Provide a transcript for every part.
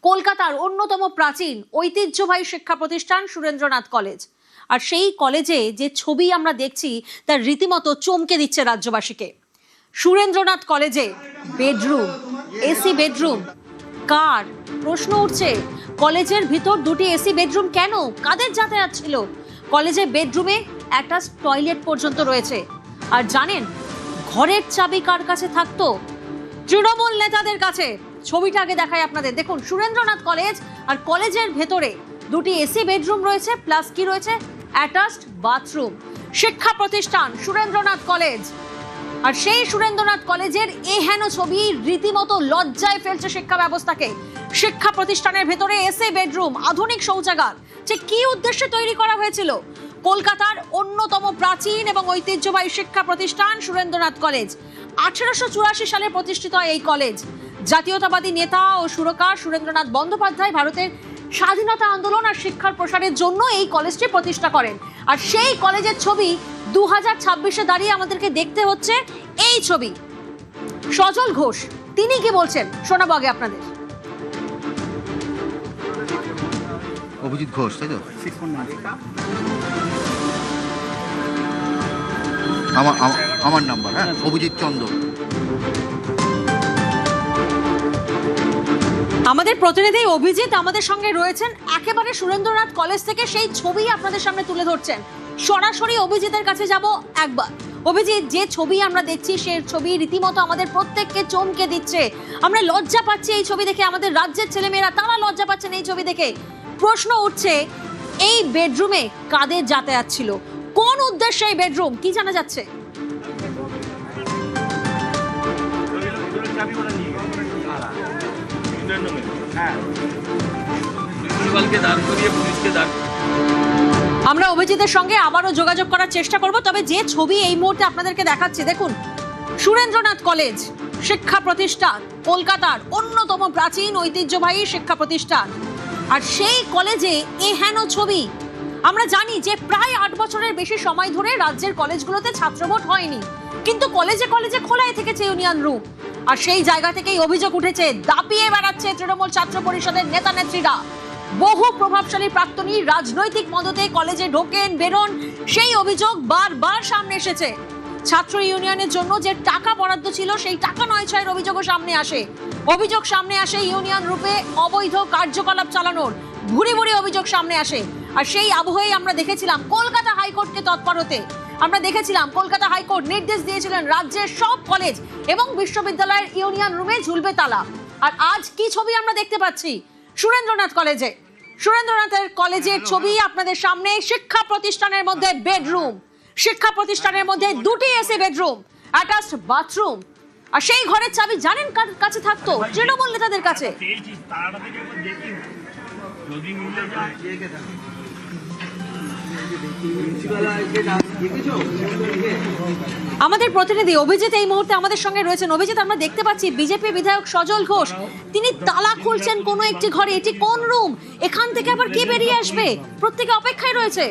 কলকাতার অন্যতম প্রাচীন ঐতিহ্যবাহী শিক্ষা প্রতিষ্ঠান সুরেন্দ্রনাথ কলেজ। আর সেই কলেজে যে ছবি আমরা দেখছি তার রীতিমতো চমকে দিচ্ছে রাজ্যবাসীকে। সুরেন্দ্রনাথ কলেজে বেডরুম, এসি বেডরুম কার? প্রশ্ন উঠছে, কলেজের ভিতর দুটি এসি বেডরুম কেন? কাদের যাতায়াত ছিল? কলেজের বেডরুমে অ্যাটাচ টয়লেট পর্যন্ত রয়েছে। আর জানেন ঘরের চাবি কার কাছে থাকতো? তৃণমূল নেতাদের কাছে। ছবিটা আগে দেখাই আপনাদের। দেখুন, সুরেন্দ্রনাথ কলেজ, আর কলেজের ভেতরে দুটি এসি বেডরুম রয়েছে, প্লাস কি রয়েছে? Attached bathroom. শিক্ষা প্রতিষ্ঠান সুরেন্দ্রনাথ কলেজ। আর সেই সুরেন্দ্রনাথ কলেজের এহেন ছবি রীতিমতো লজ্জায় ফেলছে শিক্ষা ব্যবস্থাকে। শিক্ষা প্রতিষ্ঠানের ভেতরে এসি বেডরুম, আধুনিক শৌচাগার, যে কি উদ্দেশ্যে তৈরি করা হয়েছিল? কলকাতার অন্যতম প্রাচীন এবং ঐতিহ্যবাহী শিক্ষা প্রতিষ্ঠান সুরেন্দ্রনাথ কলেজ। 1884 সালে প্রতিষ্ঠিত এই কলেজ। জাতীয়তাবাদী নেতা ও সুরকার সুরেন্দ্রনাথ বন্দ্যোপাধ্যায় ভারতের স্বাধীনতা আন্দোলন আর শিক্ষার প্রসারের জন্য এই কলেজটি প্রতিষ্ঠা করেন। আর সেই কলেজের ছবি 2026-এ দাঁড়িয়ে আমাদেরকে দেখতে হচ্ছে এই ছবি। সজল ঘোষ তিনি কি বলছেন শোনাবো আগে আপনাদের। অভিজিৎ ঘোষ, তাই তো? আমার নাম্বার, হ্যাঁ, অভিজিৎ চন্দ্র। আমাদের প্রতিনিধি অভিজিৎ আমাদের সঙ্গে রয়েছেন, একেবারে সুরেন্দ্রনাথ কলেজ থেকে সেই ছবি আপনাদের সামনে তুলে ধরছেন। সরাসরি অভিজিতের কাছে যাব একবার। অভিজিৎ, যে ছবি আমরা দেখছি সেই ছবি রীতিমতো আমাদের প্রত্যেককে চমকে দিচ্ছে। আমরা লজ্জা পাচ্ছি এই ছবি দেখে, আমাদের রাজ্যের ছেলেমেয়েরা তারা লজ্জা পাচ্ছেন এই ছবি দেখে। প্রশ্ন উঠছে, এই বেডরুমে কাদের যাতায়াত ছিল? কোন উদ্দেশ্যে এই বেডরুম? কি জানা যাচ্ছে? আমরা অভিজিতের সঙ্গে আবারও যোগাযোগ করার চেষ্টা করব। তবে যে ছবি এই মুহূর্তে আপনাদেরকে দেখাচ্ছি, দেখুন, সুরেন্দ্রনাথ কলেজ শিক্ষা প্রতিষ্ঠান, কলকাতার অন্যতম প্রাচীন ঐতিহ্যবাহী শিক্ষা প্রতিষ্ঠান। আর সেই কলেজে এহেন ছবি। আমরা জানি যে প্রায় 8 বছরের বেশি সময় ধরে রাজ্যের কলেজগুলোতে ছাত্র ভোট হয়নি, কিন্তু কলেজে কলেজে খোলাই থেকেছে ইউনিয়ন রুম। আর সেই জায়গা থেকেই অভিযোগ উঠেছে, দাপিয়ে বেড়াচ্ছে তৃণমূল ছাত্র পরিষদের নেতা নেত্রীরা। বহু প্রভাবশালী প্রাক্তনী রাজনৈতিক মদতে কলেজে ঢোকেন বেরোন, সেই অভিযোগ বারবার সামনে এসেছে। ছাত্র ইউনিয়নের জন্য যে টাকা বরাদ্দ ছিল সেই টাকা নয় ছয়ের অভিযোগও সামনে আসে। অভিযোগ সামনে আসে ইউনিয়ন রূপে অবৈধ কার্যকলাপ চালানোর, ভুরি ভুরি অভিযোগ সামনে আসে। আর সেই আবহেই আমরা দেখেছিলাম কলকাতা হাইকোর্টকে তৎপর হতে। আমরা দেখেছিলাম কলকাতা হাইকোর্ট নির্দেশ দিয়েছিলেন রাজ্যের সব কলেজ এবং বিশ্ববিদ্যালয়ের ইউনিয়ন রুমে ঝুলবে তালা। আর আজ কি ছবি আমরা দেখতে পাচ্ছি সুরেন্দ্রনাথ কলেজে? সুরেন্দ্রনাথের কলেজের ছবি আপনাদের সামনে। শিক্ষা প্রতিষ্ঠানের মধ্যে বেডরুম, শিক্ষা প্রতিষ্ঠানের মধ্যে দুটি এসি বেডরুম, অ্যাটাচড বাথরুম। আর সেই ঘরের চাবি জানেন কার কাছে থাকতো? তৃণমূল নেতাদের কাছে। আমাদের প্রতিনিধি অভিজিৎ এই মুহূর্তে আমাদের সঙ্গে রয়েছেন। অভিজিৎ, আমরা দেখতে পাচ্ছি বিজেপি বিধায়ক সজল ঘোষ তিনি তালা খুলছেন কোনো একটি ঘরে। এটি কোন রুম? এখান থেকে আবার কে বেরিয়ে আসবে? প্রত্যেকে অপেক্ষায় রয়েছে।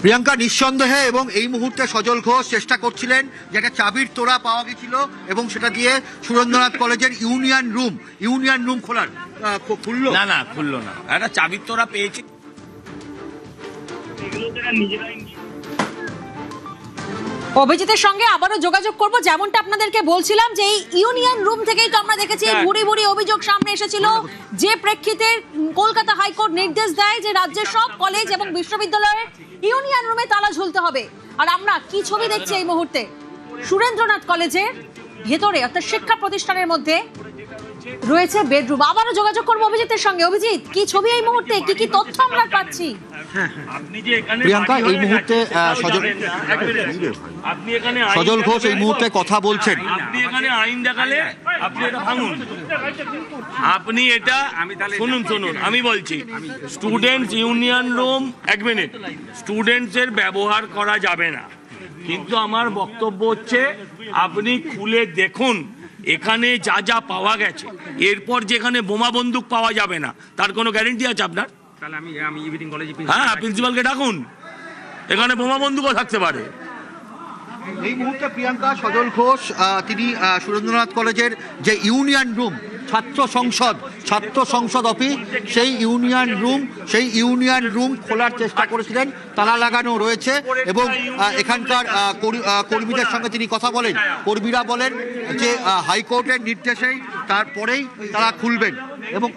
প্রিয়াঙ্কা, নিঃসন্দেহে, এবং এই মুহূর্তে সজল ঘোষ চেষ্টা করছিলেন যে একটা চাবির তোড়া পাওয়া গেছিল এবং সেটা দিয়ে সুরেন্দ্রনাথ কলেজের ইউনিয়ন রুম খোলার খুললো না খুললো না, একটা চাবির তোড়া পেয়েছি। অভিজিতের সঙ্গে আবারও যোগাযোগ করব। যেমনটা আপনাদেরকে বলছিলাম যে এই ইউনিয়ন রুম থেকেই তো আমরা দেখেছি ভুরি ভুরি অভিযোগ সামনে এসেছিল, যে প্রেক্ষিতে কলকাতা হাইকোর্ট নির্দেশ দেয় যে রাজ্যের সব কলেজ এবং বিশ্ববিদ্যালয়ের ইউনিয়ন রুমে তালা ঝুলতে হবে। আর আমরা কি ছবি দেখছি এই মুহূর্তে? সুরেন্দ্রনাথ কলেজের ভেতরে অর্থাৎ শিক্ষা প্রতিষ্ঠানের মধ্যে রয়েছে বেডরুম। আবারও যোগাযোগ করবো অভিজিতের সঙ্গে। অভিজিৎ, কি ছবি এই মুহূর্তে, কি কি তথ্য আমরা পাচ্ছি? প্রিয়াঙ্কা, এই মুহূর্তে সজল ঘোষ এই মুহূর্তে কথা বলছেন। আপনি এখানে আইন দেখালে আপনি এটা ভাঙুন। আপনি এটা শুনুন, আমি বলছি students union room, 1 minute, students এর ব্যবহার করা যাবে না। কিন্তু আমার বক্তব্য হচ্ছে আপনি খুলে দেখুন এখানে যা যা পাওয়া গেছে, এরপর যেখানে বোমা বন্দুক পাওয়া যাবে না তার কোনো গ্যারেন্টি আছে আপনার? তাহলে আমি ইভিনিং কলেজে হ্যাঁ, প্রিন্সিপালকে ডাকুন, এখানে বোমা বন্দুকও থাকতে পারে। এই মুহূর্তে প্রিয়াঙ্কা, সজল ঘোষ তিনি সুরেন্দ্রনাথ কলেজের যে ইউনিয়ন রুম ছাত্র সংসদ অফিস, সেই ইউনিয়ন রুম খোলার চেষ্টা করেছিলেন, তালা লাগানো রয়েছে এবং এখানকার কর্মীদের সঙ্গে তিনি কথা বলেন। কর্মীরা বলেন যে হাইকোর্টের নির্দেশেই তারপরেই তারা খুলবেন এবং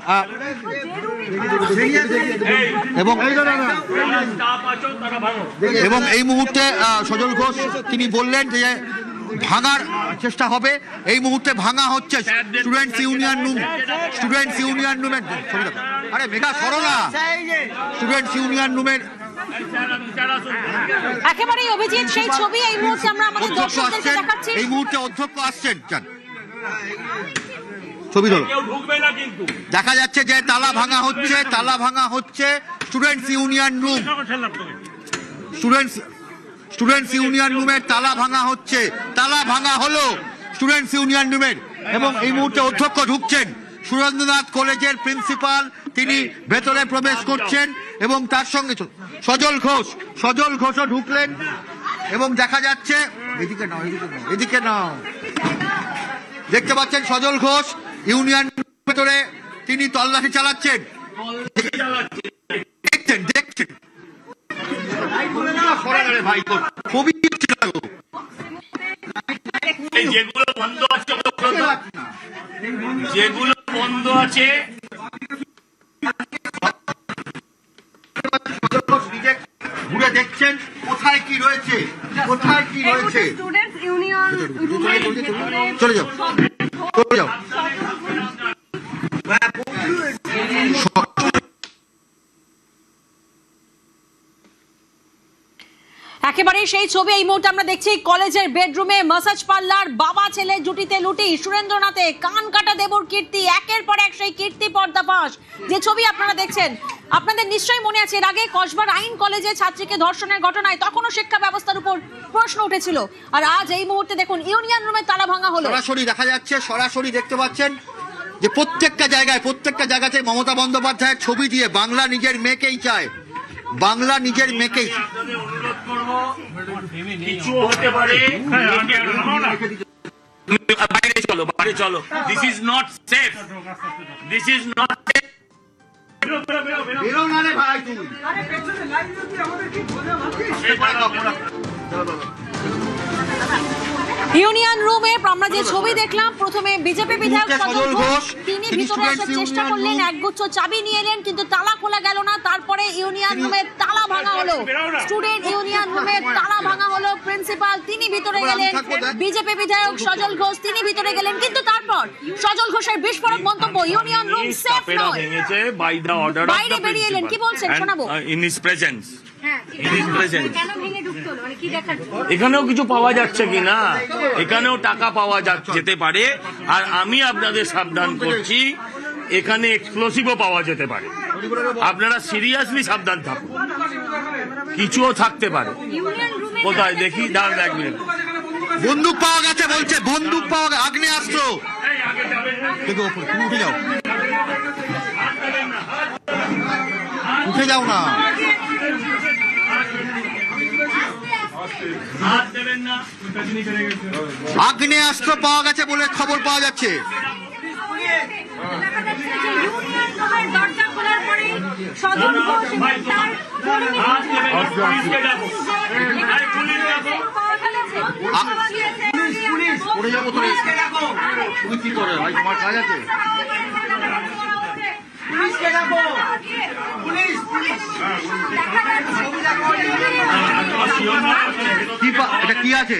এবং এই মুহূর্তে সজল ঘোষ তিনি বললেন যে ভাঙার চেষ্টা হবে, এই মুহূর্তে ভাঙা হচ্ছে স্টুডেন্টস ইউনিয়ন রুমের আরে মেঘা সরোনা স্টুডেন্টস ইউনিয়ন রুমের একেবারেই অভিজিৎ সেই ছবি এই মুহূর্তে আমরা আমাদের দর্শকদেরকে দেখাচ্ছি। এই মুহূর্তে অধ্যক্ষ আসছেন, ছবি ধরো, দেখা যাচ্ছে যে তালা ভাঙা হচ্ছে স্টুডেন্টস ইউনিয়ন রুমের তালা ভাঙা হলো স্টুডেন্টস ইউনিয়ন রুমের এবং এই মুহূর্তে অধ্যক্ষ ঢুকছেন, সুরেন্দ্রনাথ কলেজের প্রিন্সিপাল তিনি ভেতরে প্রবেশ করছেন এবং তার সঙ্গে সজল ঘোষও ঢুকলেন এবং দেখা যাচ্ছে এদিকে নাও দেখতে পাচ্ছেন সজল ঘোষ ইউনিয়ন ভেতরে তিনি তল্লাশি চালাচ্ছেন, দেখছেন খুবই যেগুলো বন্ধ আছে ঘুরে দেখছেন কোথায় কি রয়েছে চলে যাও একেবারে সেই ছবি এই মুহূর্তে আমরা দেখছি কলেজের বেডরুমে ম্যাসাজ পার্লার, বাবা ছেলে জুটিতে লুটি, সুরেন্দ্রনাথে কান কাটা দেবর কীর্তি, একের পর এক সেই কীর্তি পর্দাফাঁস। যে ছবি আপনারা দেখছেন, আপনাদের নিশ্চয়ই মনে আছে এর আগে কসবার আইন কলেজে ছাত্রীকে ধর্ষণের ঘটনায় তখনও শিক্ষা ব্যবস্থার উপর প্রশ্ন উঠেছিল, আর আজ এই মুহূর্তে দেখুন ইউনিয়ন রুমে তালা ভাঙা হলো। সরাসরি দেখা যাচ্ছে, সরাসরি দেখতে পাচ্ছেন যে প্রত্যেকটা জায়গাতে মমতা বন্দ্যোপাধ্যায়ের ছবি দিয়ে বাংলা নিজের মেয়েকেই চায়, বাংলা নিজের মেয়েকেই। অনুরোধ করব কিছু হতে পারে, বাইরে চলো, দিস ইজ নট সেফ। বেরো না রে ভাই তুই। ইউনিয়ন রুমে আমরা যে ছবি দেখলাম, প্রথমে বিজেপি বিধায়ক সজল ঘোষ তিনি ভিতরে আসার চেষ্টা করলেন, একগুচ্ছ চাবি নিয়ে এলেন কিন্তু তালা খোলা গেল না। তারপরে ইউনিয়ন রুমের তালা ভাঙা হলো, স্টুডেন্ট ইউনিয়ন রুমের তালা ভাঙা হলো, প্রিন্সিপাল তিনি ভিতরে গেলেন, বিজেপি বিধায়ক সজল ঘোষ তিনি ভিতরে গেলেন, কিন্তু তারপর সজল ঘোষের বিস্ফোরক মন্তব্য ইউনিয়ন রুম সেফ নয়, বাইরে বেরিয়ে এলেন। কি বলছেন শোনাবো। ইন হিজ প্রেজেন্স, এখানেও কিছু পাওয়া যাচ্ছে কিনা, এখানেও টাকা পাওয়া যেতে পারে, আর আমি আপনাদের সাবধান করছি এখানে এক্সপ্লোসিভও পাওয়া যেতে পারে, আপনারা সিরিয়াসলি সাবধান থাকুন, কিছুও থাকতে পারে। কোথায় দেখি, দাঁড়ান এক মিনিট, বন্দুক পাওয়া গেছে বলছে, বন্দুক পাওয়া গেছে, আগ্নেয়াস্ত্র। উঠে যাও না, আগ্নেয়াস্ত্র পাওয়া গেছে বলে খবর পাওয়া যাচ্ছে। কি করে ভাই, তোমার কাজ আছে? এটা কি আছে?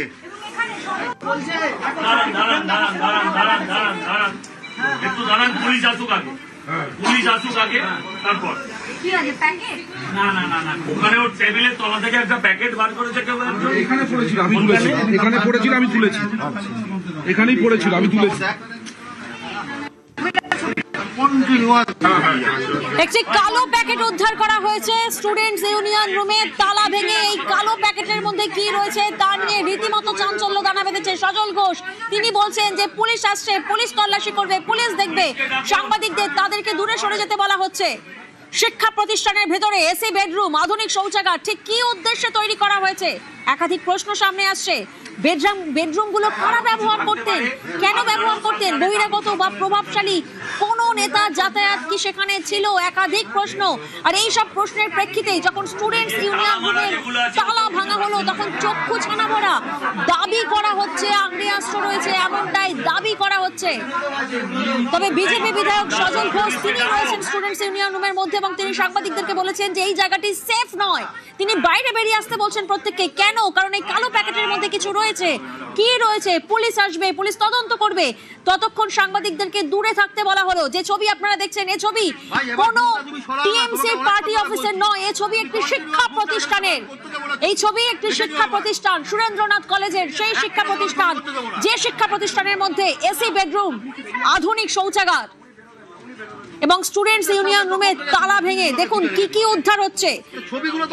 একটু দাঁড়ান, পুলিশ আসুক আগে, তারপর না ওখানে ওর টেবিলের তলা থেকে একটা প্যাকেট বার করেছে কেউ, এখানেই পড়েছিল আমি তুলেছি, একটি কালো প্যাকেট উদ্ধার করা হয়েছে স্টুডেন্টস ইউনিয়ন রুমে তালা ভেঙে। এই কালো প্যাকেটের মধ্যে কি রয়েছে তা নিয়ে রীতিমতো চাঞ্চল্য দানা বেঁধেছে সজল ঘোষ। তিনি বলছেন যে পুলিশ আসছে, পুলিশ তল্লাশি করবে, পুলিশ দেখবে, সাংবাদিকদের তাদেরকে দূরে সরে যেতে বলা হচ্ছে। শিক্ষা প্রতিষ্ঠানের ভেতরে এসি বেডরুম, আধুনিক শৌচাগার, ঠিক কি উদ্দেশ্যে তৈরি করা হয়েছে একাধিক প্রশ্ন সামনে আসছে। বেডরুমগুলো কারা ব্যবহার করতেন, কেন ব্যবহার করতেন, বহিরাগত বা প্রভাবশালী কোন নেতা যাতায়াত কি সেখানে ছিল, একাধিক প্রশ্ন। আর এই সব প্রশ্নের প্রেক্ষিতে যখন স্টুডেন্টস ইউনিয়ন রুমের তালা ভাঙা হলো তখন চক্ষু ছানা ভরা। দাবি করা হচ্ছে আগ্নেয়াস্ত্র রয়েছে, এমনটাই দাবি করা হচ্ছে। তবে বিজেপি বিধায়ক সজল ঘোষ তিনি রয়েছেন স্টুডেন্টস ইউনিয়ন রুমের মধ্যে এবং তিনি সাংবাদিকদেরকে বলেছেন যে এই জায়গাটি সেফ নয়। তিনি বাইরে বেরিয়ে আসতে বলছেন প্রত্যেককে। কেন? কারণ এই কালো প্যাকেটের মধ্যে কিছু রয়েছে। কি রয়েছে? পুলিশ আসবে, পুলিশ তদন্ত করবে। ততক্ষণ সাংবাদিকদেরকে দূরে থাকতে বলা হলো। যে ছবি আপনারা দেখছেন এই ছবি কোনো টিএমসি পার্টি অফিসের নয়, এই ছবি একটি শিক্ষা প্রতিষ্ঠানের। এই ছবি একটি শিক্ষা প্রতিষ্ঠান, সুরেন্দ্রনাথ কলেজের সেই শিক্ষা প্রতিষ্ঠান, যে শিক্ষা প্রতিষ্ঠানের মধ্যে এসি বেডরুম, আধুনিক শৌচাগার এবং স্টুডেন্টস ইউনিয়ন রুমে তালা ভেঙে দেখুন কি কি উদ্ধার হচ্ছে।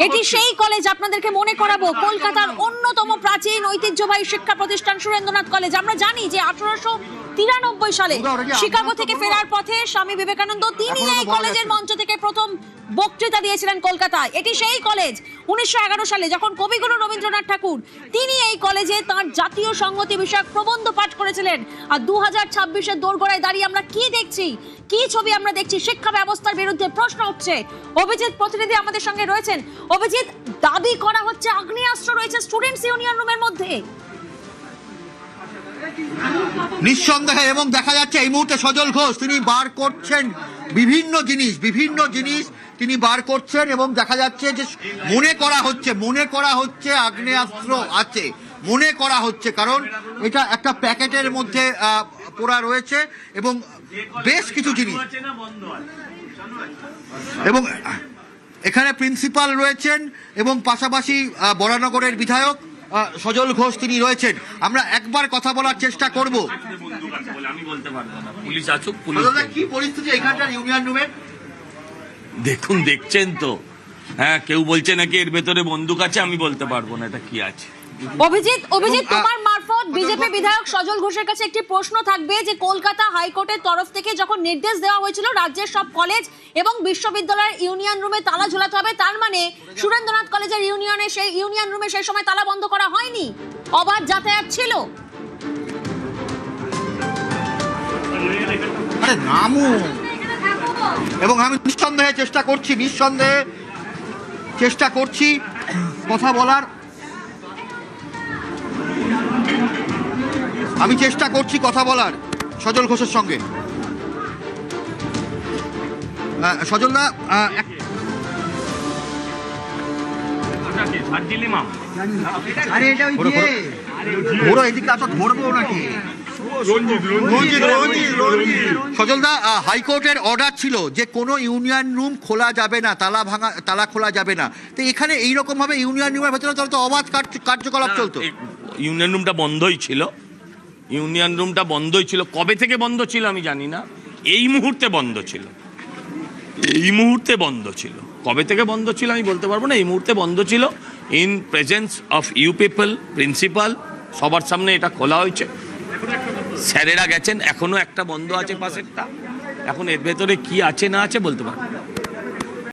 এটি সেই কলেজ, আপনাদেরকে মনে করাবো, কলকাতার অন্যতম প্রাচীন ঐতিহ্যবাহী শিক্ষা প্রতিষ্ঠান সুরেন্দ্রনাথ কলেজ। আমরা জানি যে 1893 সালে শিকাগো থেকে ফেরার পথে স্বামী বিবেকানন্দ তিনি এই কলেজের মঞ্চ থেকে প্রথম বক্তৃতা দিয়েছিলেন কলকাতায়। এটি সেই কলেজ 1911 সালে যখন কবিগুরু রবীন্দ্রনাথ ঠাকুর তিনি এই কলেজে তার জাতীয় সংহতি বিষয়ক প্রবন্ধ পাঠ করেছিলেন। আর 2026-এর দোরগোড়ায় দাঁড়িয়ে আমরা কি দেখছি, কি ছবি আমরা দেখছি? শিক্ষা ব্যবস্থার বিরুদ্ধে প্রশ্ন উঠছে। অভিজিৎ প্রতিনিধি আমাদের সঙ্গে রয়েছেন। অভিজিৎ, দাবি করা হচ্ছে আগ্নেয়াস্ত্র রয়েছে স্টুডেন্টস ইউনিয়ন রুমের মধ্যে। নিঃসন্দেহে, এবং দেখা যাচ্ছে এই মুহূর্তে সজল ঘোষ তিনি বার করছেন বিভিন্ন জিনিস তিনি বার করছেন এবং দেখা যাচ্ছে যে মনে করা হচ্ছে আগ্নেয়াস্ত্র আছে, মনে করা হচ্ছে, কারণ এটা একটা প্যাকেটের মধ্যে পোড়া রয়েছে এবং বেশ কিছু জিনিস। এবং এখানে প্রিন্সিপাল রয়েছেন এবং পাশাপাশি বরানগরের বিধায়ক সজল ঘোষ তিনি রয়েছেন। আমরা একবার কথা বলার চেষ্টা করব। আমি বলতে পারবো না, পুলিশ আসুক। পুলিশ কি পরিস্থিতি এখানকার ইউনিয়ন রুমের? দেখুন, দেখছেন তো, হ্যাঁ, কেউ বলছে নাকি এর ভেতরে বন্দুক আছে, আমি বলতে পারবো না এটা কি আছে। অভিজিৎ, তোমার মারফত বিজেপি বিধায়ক সজল ঘোষের কাছে একটি প্রশ্ন থাকবে যে কলকাতা হাইকোর্টের তরফ থেকে যখন নির্দেশ দেওয়া হয়েছিল রাজ্যের সব কলেজ এবং বিশ্ববিদ্যালয়ের ইউনিয়ন রুমে তালা ঝোলাতে হবে, তার মানে সুরেন্দ্রনাথ কলেজের সেই ইউনিয়ন রুমে সেই সময় তালা বন্ধ করা হয়নি, অবাধ যাতায়াত ছিল। আরে নামু। এবং আমি নিঃসন্দেহে চেষ্টা করছি কথা বলার। সজল ঘোষের সঙ্গে। সজলদা, সজলদা, হাইকোর্টের অর্ডার ছিল যে কোনো ইউনিয়ন রুম খোলা যাবে না, তালা খোলা যাবে না। তো এখানে এইরকম ভাবে ইউনিয়ন রুমের ভেতরে তো অবাধ কার্যকলাপ চলতো। ইউনিয়ন রুমটা বন্ধই ছিল। কবে থেকে বন্ধ ছিল আমি জানি না, এই মুহূর্তে বন্ধ ছিল। কবে থেকে বন্ধ ছিল আমি বলতে পারবো না, এই মুহূর্তে বন্ধ ছিল। In presence of you people, principal, সবার সামনে এটা খোলা হয়েছে। স্যারেরা গেছেন, এখনো একটা বন্ধ আছে পাশেরটা। এখন এর ভেতরে কি আছে না আছে বলতে পারবো।